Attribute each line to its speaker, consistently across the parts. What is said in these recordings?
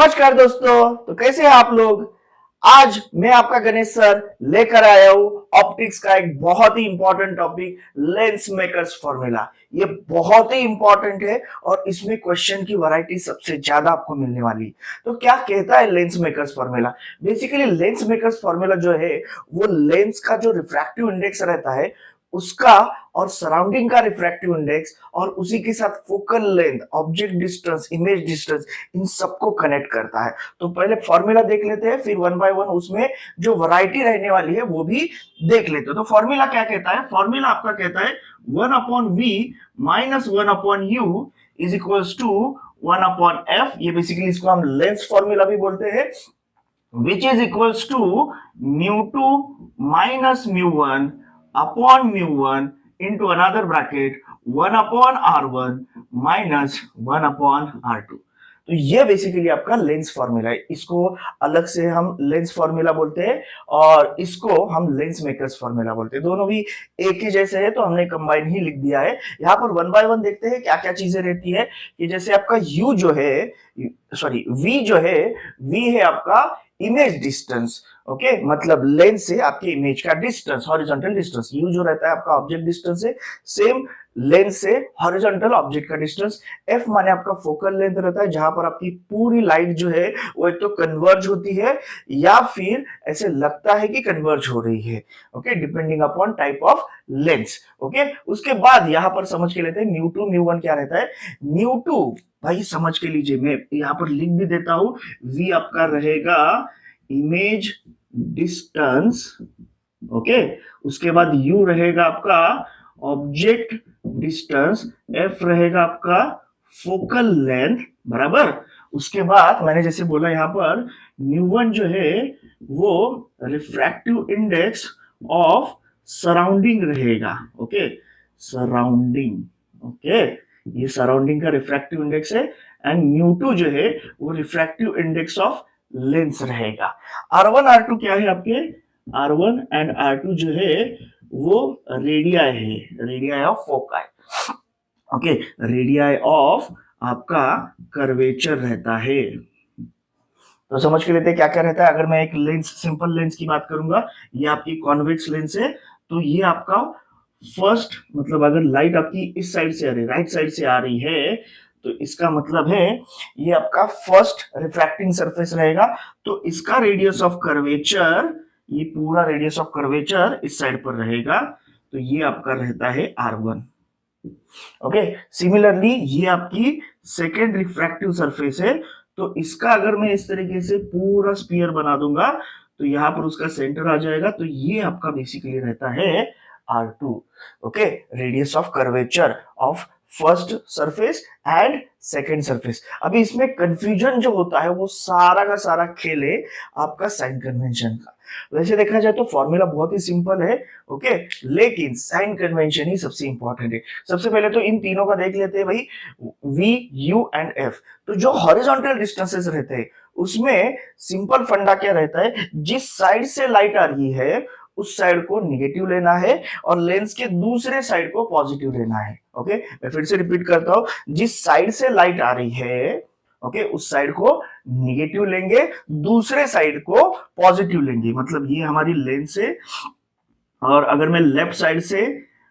Speaker 1: नमस्कार दोस्तों। तो कैसे हैं आप लोग। आज मैं आपका गणेश सर लेकर आया हूं ऑप्टिक्स का एक बहुत ही important topic, lens maker's formula. ये बहुत ही इंपॉर्टेंट है और इसमें क्वेश्चन की वैरायटी सबसे ज्यादा आपको मिलने वाली है। तो क्या कहता है lens maker's formula? Basically lens maker's formula जो है वो लेंस का जो रिफ्रैक्टिव इंडेक्स रहता है उसका और सराउंडिंग का रिफ्रैक्टिव इंडेक्स और उसी के साथ focal length, object distance, image distance, इन सबको कनेक्ट करता है। तो पहले फॉर्मूला देख लेते हैं, फिर वन बाय वन उसमें जो वैरायटी रहने वाली है वो भी देख लेते हैं। तो फॉर्मूला क्या कहता है? फॉर्मूला आपका कहता है 1/v minus 1/u is equals to 1/f। ये बेसिकली इसको हम लेंस फॉर्मूला भी बोलते हैं, which is equals to mu2 minus mu1 upon mu1 into another bracket 1 upon r1 minus 1 upon r2। तो ये बेसिकली आपका लेंस फॉर्मूला है। इसको अलग से हम लेंस फॉर्मूला बोलते हैं और इसको हम लेंस मेकर्स फॉर्मूला बोलते हैं। दोनों भी एक ही जैसे है तो हमने कंबाइन ही लिख दिया है। यहाँ पर वन बाय वन देखते हैं क्या क्या चीजें रहती है कि जैसे आपका u जो है, सॉरी v जो है, v है आपका इमेज डिस्टेंस। ओके, मतलब लेंस से आपके इमेज का डिस्टेंस, हॉरिजॉन्टल डिस्टेंस। यू जो रहता है आपका ऑब्जेक्ट डिस्टेंस है, सेम लेंस से हॉरिजॉन्टल ऑब्जेक्ट का डिस्टेंस। एफ माने आपका फोकल लेंथ रहता है, जहां पर आपकी पूरी लाइट जो है वो एक तो कन्वर्ज होती है या फिर ऐसे लगता है कि कन्वर्ज हो रही है। Okay, depending upon type of lens. Okay, उसके बाद यहां पर समझ के लेते हैं म्यू टू म्यू वन क्या रहता है। म्यू टू भाई समझ के लीजिए, मैं यहां पर लिख भी देता हूं। वी आपका रहेगा इमेज डिस्टेंस। ओके, उसके बाद यू रहेगा आपका ऑब्जेक्ट डिस्टेंस, एफ रहेगा आपका फोकल लेंथ, बराबर। उसके बाद मैंने जैसे बोला यहां पर म्यू वन जो है वो रिफ्रैक्टिव इंडेक्स ऑफ सराउंडिंग रहेगा। Okay, surrounding. ओके, ये सराउंडिंग का रिफ्रैक्टिव इंडेक्स है। एंड म्यू टू जो है वो रिफ्रैक्टिव इंडेक्स ऑफ लेंस रहेगा। R1 R2 क्या है आपके? R1 एंड R2 जो है वो रेडियाई है, radii of foci. Okay, radii of आपका कर्वेचर रहता है। तो समझ के लेते हैं क्या क्या रहता है। अगर मैं एक लेंस, सिंपल लेंस की बात करूंगा, ये आपकी कॉन्वेक्स लेंस है। तो ये आपका फर्स्ट, मतलब अगर लाइट आपकी इस साइड से आ रही, राइट साइड से आ रही है, तो इसका मतलब है ये आपका फर्स्ट रिफ्रैक्टिंग सरफेस रहेगा। तो इसका रेडियस ऑफ कर्वेचर, ये पूरा रेडियस ऑफ कर्वेचर इस साइड पर रहेगा। तो ये आपका रहता है R1। ओके, सिमिलरली ये आपकी सेकेंड रिफ्रैक्टिव सरफेस है। तो इसका अगर मैं इस तरीके से पूरा स्फीयर बना दूंगा तो यहां पर उसका सेंटर आ जाएगा। तो ये आपका बेसिकली रहता है R2। Okay, radius of curvature of first surface and second surface. अभी इसमें कंफ्यूजन जो होता है वो सारा का सारा खेल है आपका साइन कन्वेंशन का। वैसे देखा जाए तो फॉर्मूला बहुत ही सिंपल है। ओके, लेकिन साइन कन्वेंशन ही सबसे इंपॉर्टेंट है। सबसे पहले तो इन तीनों का देख लेते हैं भाई, V, U एंड F। तो जो हॉरिजॉन्टल डिस्टेंसेस रहते हैं उसमें सिंपल फंडा क्या रहता है, जिस साइड से लाइट आ रही है उस साइड को निगेटिव लेना है और लेंस के दूसरे साइड को पॉजिटिव लेना है। ओके, मैं फिर से रिपीट करता हूं, जिस साइड से लाइट आ रही है ओके उस साइड को निगेटिव लेंगे, दूसरे साइड को पॉजिटिव लेंगे। मतलब ये हमारी लेंस है और अगर मैं लेफ्ट साइड से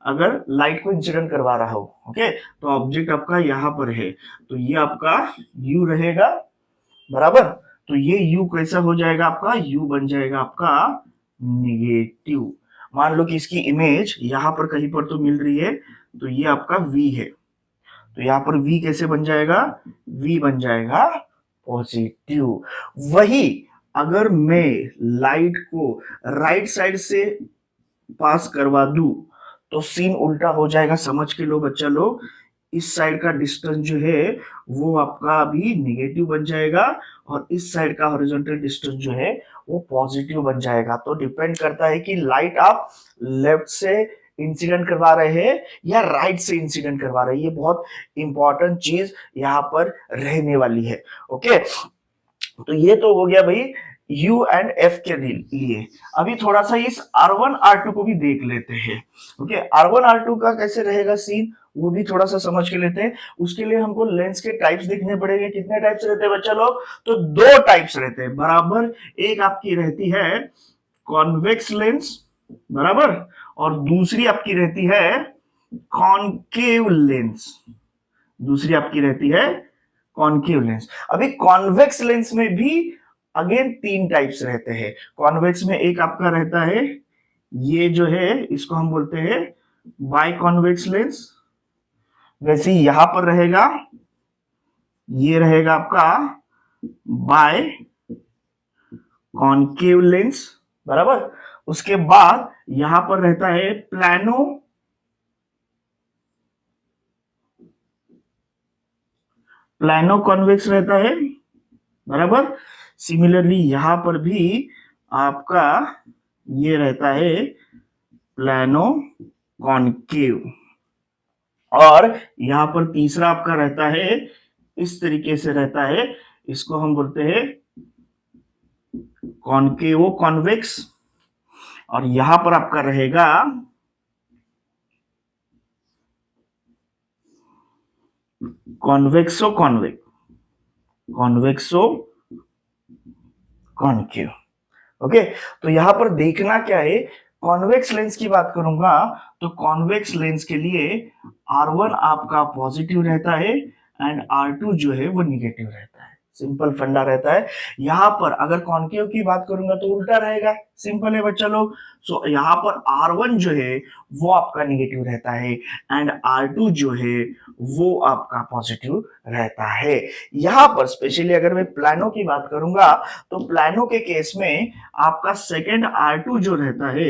Speaker 1: अगर लाइट को इंसिडेंट करवा रहा हूं, ओके, तो ऑब्जेक्ट आपका यहां पर है, तो ये आपका U रहेगा, बराबर। तो ये U कैसा हो जाएगा आपका? U बन जाएगा आपका निगेटिव। मान लो कि इसकी इमेज यहां पर कहीं पर तो मिल रही है, तो ये आपका V है। तो यहां पर V कैसे बन जाएगा? V बन जाएगा पॉजिटिव। वही अगर मैं लाइट को राइट साइड से पास करवा दूं तो सीन उल्टा हो जाएगा। समझ के लो बच्चा लोग, इस साइड का डिस्टेंस जो है वो आपका अभी निगेटिव बन जाएगा और इस साइड का हॉरिजॉन्टल डिस्टेंस जो है वो पॉजिटिव बन जाएगा। तो डिपेंड करता है कि लाइट आप लेफ्ट से इंसिडेंट करवा रहे हैं या राइट से इंसिडेंट करवा रहे हैं। ये बहुत इंपॉर्टेंट चीज यहाँ पर रहने वाली है। ओके, तो ये तो हो गया भाई U एंड F के लिए। अभी थोड़ा सा इस R1 R2 को भी देख लेते हैं। ओके, R1 R2 का कैसे रहेगा सीन, वो भी थोड़ा सा समझ के लेते हैं। उसके लिए हमको लेंस के टाइप्स देखने पड़ेंगे। कितने टाइप्स रहते हैं बच्चा लोग? तो दो टाइप्स रहते हैं बराबर। एक आपकी रहती है कॉन्वेक्स लेंस बराबर, और दूसरी आपकी रहती है कॉनकेव लेंस। दूसरी आपकी रहती है कॉनकेव लेंस। अभी कॉन्वेक्स लेंस में भी अगेन तीन टाइप्स रहते हैं। कॉन्वेक्स में एक आपका रहता है ये जो है, इसको हम बोलते हैं बाय कॉन्वेक्स लेंस। वैसे ही यहां पर रहेगा, ये रहेगा आपका बाय कॉनकेव लेंस बराबर। उसके बाद यहां पर रहता है प्लानो कॉन्वेक्स रहता है बराबर। सिमिलरली यहां पर भी आपका ये रहता है प्लानो कॉनकेव। और यहां पर तीसरा आपका रहता है इस तरीके से रहता है, इसको हम बोलते हैं कॉनकेवो कॉन्वेक्स। और यहां पर आपका रहेगा कॉन्वेक्सो कॉन्केव। ओके, तो यहां पर देखना क्या है, कॉन्वेक्स लेंस की बात करूंगा तो कॉन्वेक्स लेंस के लिए R1 आपका पॉजिटिव रहता है एंड R2 जो है वो निगेटिव रहता है। सिंपल फंडा रहता है। यहां पर अगर कॉन्केव की बात करूंगा तो उल्टा रहेगा। सिंपल है बच्चा लोग। सो यहां पर R1 जो है वो आपका निगेटिव रहता है एंड R2 जो है वो आपका पॉजिटिव रहता है। यहां पर स्पेशली अगर मैं प्लानो की बात करूंगा तो प्लानो के केस में आपका सेकेंड R2 जो रहता है,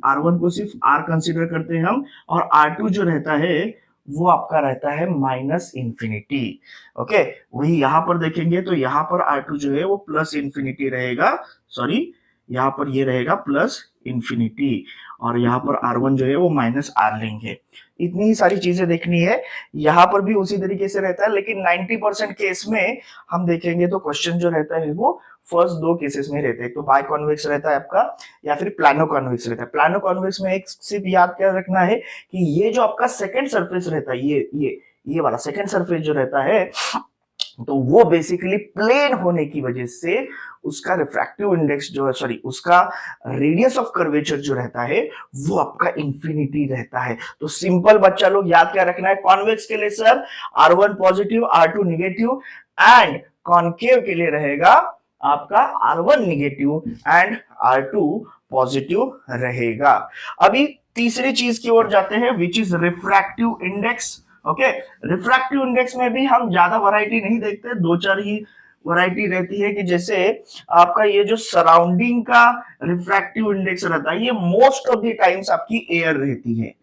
Speaker 1: R1 को सिर्फ R कंसीडर करते हैं हम, और R2 जो रहता है वो आपका रहता है माइनस इंफिनिटी। ओके, वही यहां पर देखेंगे तो यहां पर R2 जो है वो प्लस इंफिनिटी रहेगा, सॉरी यहां पर ये रहेगा प्लस इंफिनिटी, और यहां पर R1 जो है वो माइनस R लेंगे। इतनी ही सारी चीजें देखनी है। यहां पर भी उसी तरीके से रहता है, लेकिन 90% केस में हम देखेंगे तो क्वेश्चन जो रहता है वो फर्स्ट दो केसेस में रहते हैं। तो बाय कॉन्वेक्स रहता है आपका या फिर प्लानो कॉन्वेक्स रहता है। प्लानो कॉन्वेक्स में एक सिर्फ याद क्या रखना है कि ये जो आपका सेकंड सरफेस रहता है, ये वाला सेकंड सरफेस जो रहता है, तो वो बेसिकली प्लेन होने की वजह से उसका रिफ्रैक्टिव इंडेक्स जो है, सॉरी उसका रेडियस ऑफ कर्वेचर जो रहता है वो आपका इंफिनिटी रहता है। तो सिंपल बच्चा लोग याद क्या रखना है, कॉन्वेक्स के लिए sir R1 positive R2 negative, and concave के लिए रहेगा आपका R1 negative and R2 positive रहेगा। अभी तीसरी चीज की ओर जाते हैं which is refractive index. Okay, refractive index में भी हम ज्यादा वैरायटी नहीं देखते, दो चार ही वैरायटी रहती है। कि जैसे आपका ये जो सराउंडिंग का रिफ्रैक्टिव इंडेक्स रहता है, ये मोस्ट ऑफ द टाइम्स आपकी एयर रहती है।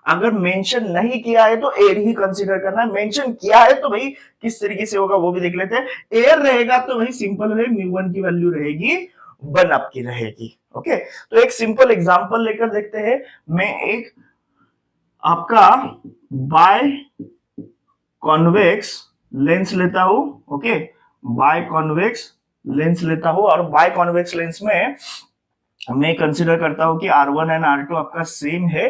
Speaker 1: अगर मेंशन नहीं किया है तो एयर ही कंसीडर करना है, मेंशन किया है तो भाई किस तरीके से होगा वो भी देख लेते हैं। एयर रहेगा तो भाई सिंपल है, μ1 की वैल्यू रहेगी 1 आपकी रहेगी। ओके, तो एक सिंपल एग्जांपल लेकर देखते हैं। मैं एक आपका बाय कॉन्वेक्स लेंस लेता हूं। ओके, बाय कॉन्वेक्स लेंस लेता हूं, और बाय कॉन्वेक्स लेंस में मैं कंसीडर करता हूं कि R1 एंड R2 आपका सेम है।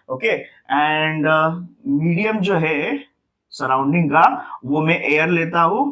Speaker 1: ओके, एंड मीडियम जो है सराउंडिंग का वो मैं एयर लेता हूं,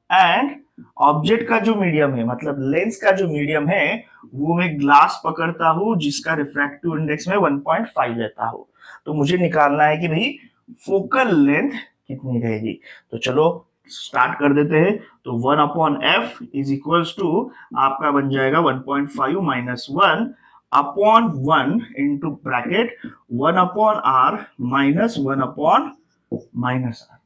Speaker 1: एंड ऑब्जेक्ट का जो मीडियम है, मतलब लेंस का जो मीडियम है, वो मैं ग्लास पकड़ता हूं जिसका रिफ्रैक्टिव इंडेक्स में 1.5 लेता हूं। तो मुझे निकालना है कि भाई फोकल लेंथ कितनी रहेगी। तो चलो स्टार्ट कर देते हैं। तो 1/f इज इक्वल्स टू आपका बन जाएगा 1.5 minus 1/1 into bracket 1/r minus 1/r,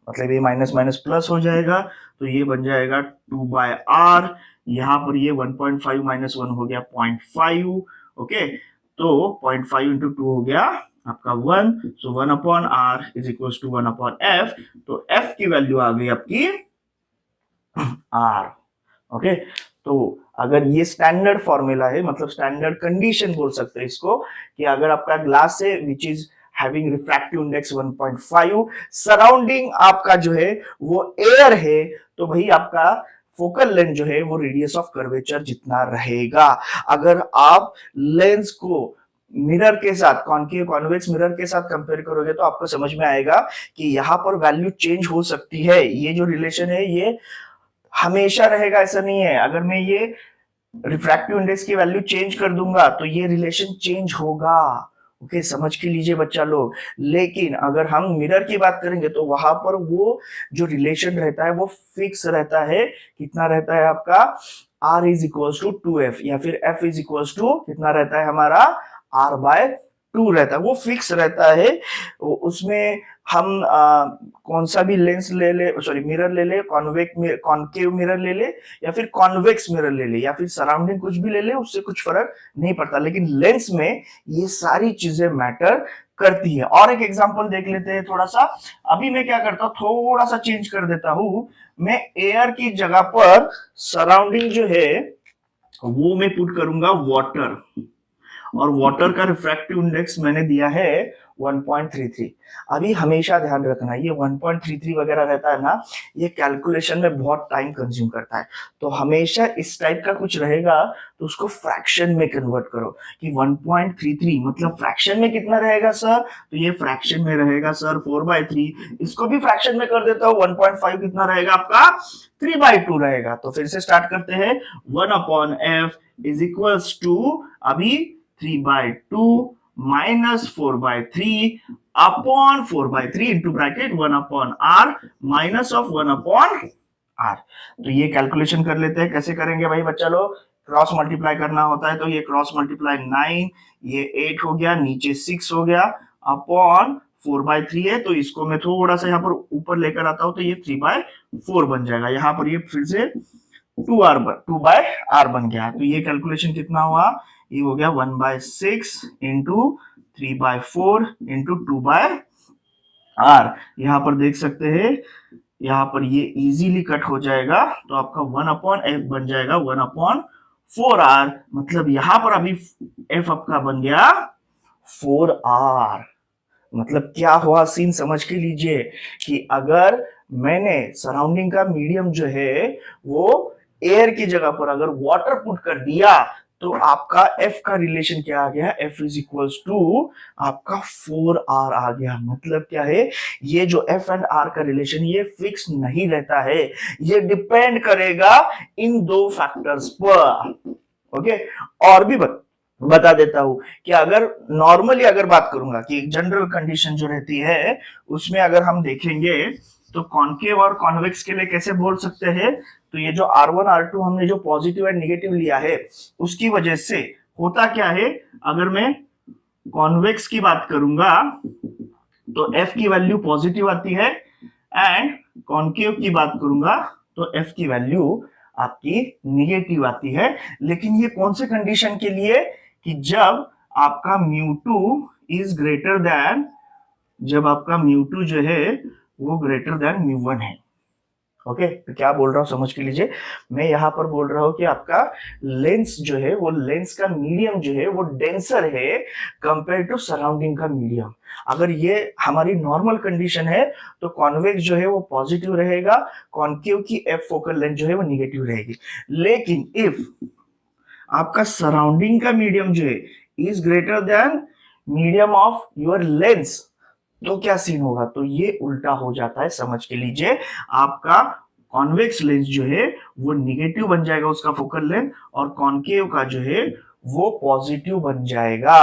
Speaker 1: मतलब ये माइनस माइनस प्लस हो जाएगा, तो ये बन जाएगा 2/r। यहां पर ये 1.5 माइनस 1 हो गया 0.5। ओके, तो 0.5 इंटू 2 हो गया आपका 1, सो 1/r is equal to 1/f। तो f की वैल्यू आ गई आपकी r। ओके, तो अगर ये स्टैंडर्ड फॉर्मूला है, मतलब स्टैंडर्ड कंडीशन बोल सकते हैं इसको, कि अगर आपका ग्लास है which is having refractive index 1.5, surrounding आपका जो है वो एयर है, तो भाई आपका फोकल लेंथ जो है वो रेडियस ऑफ कर्वेचर जितना रहेगा। अगर आप लेंस को मिरर के साथ, कॉनकेव कॉन्वेक्स मिरर के साथ कंपेयर करोगे तो आपको समझ में आएगा कि यहाँ पर वैल्यू चेंज हो सकती है। ये जो रिलेशन है ये हमेशा रहेगा ऐसा नहीं है। अगर मैं ये रिफ्रैक्टिव इंडेक्स की वैल्यू चेंज कर दूंगा तो ये रिलेशन चेंज होगा। ओके, समझ के लीजिए बच्चा लोग। लेकिन अगर हम मिरर की बात करेंगे तो वहां पर वो जो रिलेशन रहता है वो फिक्स रहता है। कितना रहता है आपका? R is equals to 2F, या फिर F इज इक्वल्स टू कितना रहता है हमारा? R/2 रहता है, वो फिक्स रहता है। उसमें हम कौन सा भी लेंस ले ले, सॉरी मिरर ले ले, कॉनकेव मिरर ले ले, या फिर कॉन्वेक्स मिरर ले ले, या फिर सराउंडिंग कुछ भी ले ले, उससे कुछ फर्क नहीं पड़ता। लेकिन लेंस में ये सारी चीजें मैटर करती है। और एक एग्जांपल देख लेते हैं थोड़ा सा। अभी मैं क्या करता हूँ, थोड़ा सा चेंज कर देता हूँ। मैं एयर की जगह पर सराउंडिंग जो है वो मैं पुट करूंगा वाटर, और वाटर का रिफ्रैक्टिव इंडेक्स मैंने दिया है 1.33। अभी हमेशा ध्यान रखना, ये 1.33 वगैरह रहता है ना, ये कैलकुलेशन में बहुत टाइम कंज्यूम करता है। तो हमेशा इस टाइप का कुछ रहेगा तो उसको फ्रैक्शन में कन्वर्ट करो कि 1.33 मतलब फ्रैक्शन में कितना रहेगा सर? तो ये फ्रैक्शन में रहेगा सर 4/3। इसको भी फ्रैक्शन में कर देता हूँ, 1.5 कितना रहेगा आपका? 3/2 रहेगा। तो फिर से स्टार्ट करते हैं। 1/f इज इक्वल्स टू अभी 3/2 minus 4/3 upon 4/3 into bracket 1/r minus of 1/r। तो ये कैलकुलेशन कर लेते हैं। कैसे करेंगे भाई बच्चा लोग? क्रॉस मल्टीप्लाई करना होता है, तो ये क्रॉस मल्टीप्लाई 9, ये 8 हो गया, नीचे 6 हो गया, अपॉन 4/3 है, तो इसको मैं थोड़ा सा यहाँ पर ऊपर लेकर आता हूं, तो ये 3/4 बन जाएगा। यहाँ पर ये फिर से 2/r बन गया। तो ये कैलकुलेशन कितना हुआ? ये हो गया 1/6 इंटू 3/4 इंटू 2/r। यहाँ पर देख सकते हैं, यहाँ पर ये इजीली कट हो जाएगा, तो आपका 1/f बन जाएगा 1/4r। मतलब यहाँ पर अभी f आपका बन गया 4r। मतलब क्या हुआ सीन समझ के लीजिए कि अगर मैंने सराउंडिंग का मीडियम जो है वो एयर की जगह पर अगर वाटर पुट कर दिया तो आपका F का रिलेशन क्या आ गया? F इज इक्वल्स टू आपका 4R आ गया। मतलब क्या है? ये जो F एंड R का रिलेशन ये फिक्स नहीं रहता है, ये डिपेंड करेगा इन दो फैक्टर्स पर। ओके, और भी बता देता हूं कि अगर नॉर्मली अगर बात करूंगा कि जनरल कंडीशन जो रहती है उसमें अगर हम देखेंगे तो कॉनकेव और कॉन्वेक्स के लिए कैसे बोल सकते हैं? तो ये जो R1 R2 हमने जो पॉजिटिव एंड निगेटिव लिया है उसकी वजह से होता क्या है, अगर मैं कॉन्वेक्स की बात करूंगा तो F की वैल्यू पॉजिटिव आती है, एंड कॉनकेव की बात करूंगा तो F की वैल्यू आपकी निगेटिव आती है। लेकिन ये कौन से कंडीशन के लिए? कि जब आपका μ2 इज ग्रेटर देन, जब आपका μ2 जो है वो ग्रेटर देन μ1 है। ओके, तो क्या बोल रहा हूं समझ के लीजिए। मैं यहां पर बोल रहा हूं कि आपका लेंस जो है वो लेंस का मीडियम जो है वो डेंसर है कंपेयर टू सराउंडिंग का मीडियम। अगर ये हमारी नॉर्मल कंडीशन है तो कॉन्वेक्स जो है वो पॉजिटिव रहेगा, कॉनकेव की एफ फोकल लेंथ जो है वो निगेटिव रहेगी। लेकिन इफ आपका सराउंडिंग का मीडियम जो है is greater than medium of your lens, तो क्या सीन होगा? तो ये उल्टा हो जाता है, समझ के लीजिए। आपका कॉन्वेक्स लेंस जो है वो निगेटिव बन जाएगा उसका फोकल लेंथ, और कॉनकेव का जो है वो पॉजिटिव बन जाएगा।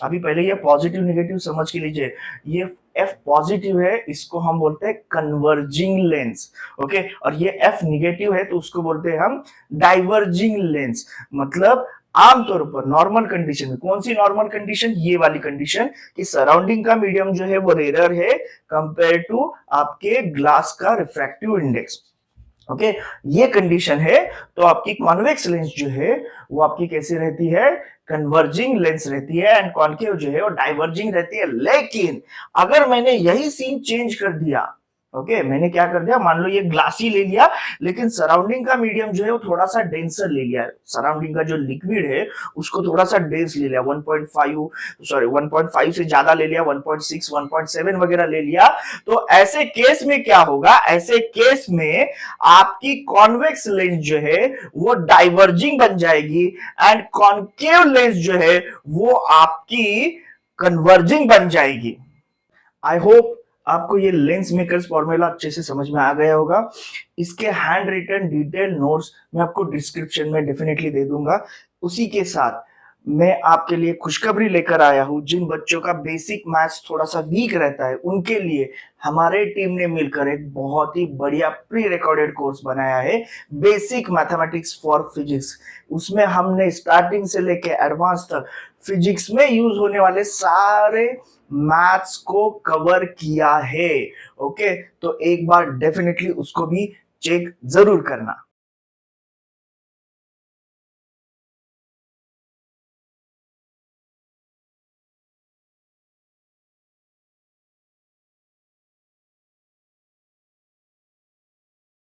Speaker 1: अभी पहले ये पॉजिटिव निगेटिव समझ के लीजिए। ये F पॉजिटिव है, इसको हम बोलते हैं कन्वर्जिंग लेंस। ओके, और ये F निगेटिव है तो उसको बोलते हैं हम डाइवर्जिंग लेंस। मतलब आमतौर पर नॉर्मल कंडीशन में, कौन सी नॉर्मल कंडीशन? ये वाली कंडीशन कि सराउंडिंग का मीडियम जो है वो रेयर है कंपेयर टू आपके ग्लास का रिफ्रैक्टिव इंडेक्स। ओके, ये कंडीशन है तो आपकी कॉन्वेक्स लेंस जो है वो आपकी कैसी रहती है? कन्वर्जिंग लेंस रहती है, एंड कॉनकेव जो है वो डाइवर्जिंग रहती है। लेकिन अगर मैंने यही सीन चेंज कर दिया ओके मैंने क्या कर दिया, मान लो ये ग्लासी ले लिया, लेकिन सराउंडिंग का मीडियम जो है वो थोड़ा सा डेंसर ले लिया, सराउंडिंग का जो लिक्विड है उसको थोड़ा सा डेंस ले लिया, 1.5 सॉरी 1.5 से ज्यादा ले लिया, 1.6 1.7 वगैरह ले लिया। तो ऐसे केस में क्या होगा, ऐसे केस में आपकी कॉन्वेक्स लेंस जो है वो डाइवर्जिंग बन जाएगी एंड कॉन्केव लेंस जो है वो आपकी कन्वर्जिंग बन जाएगी। आई होप आपको ये लेंस मेकर्स फॉर्मूला अच्छे से समझ में आ गया होगा। इसके हैंड रिटन डिटेल नोट्स मैं आपको डिस्क्रिप्शन में डेफिनेटली दे दूंगा। उसी के साथ मैं आपके लिए खुशखबरी लेकर आया हूं, जिन बच्चों का बेसिक मैथ्स थोड़ा सा वीक रहता है उनके लिए हमारे टीम ने मिलकर एक बहुत ही बढ़िया प्री रिकॉर्डेड कोर्स बनाया है, बेसिक मैथमेटिक्स फॉर फिजिक्स। उसमें हमने स्टार्टिंग से लेके एडवांस तक फिजिक्स में यूज होने वाले सारे मैथ्स को कवर किया है। ओके तो एक बार डेफिनेटली उसको भी चेक जरूर करना।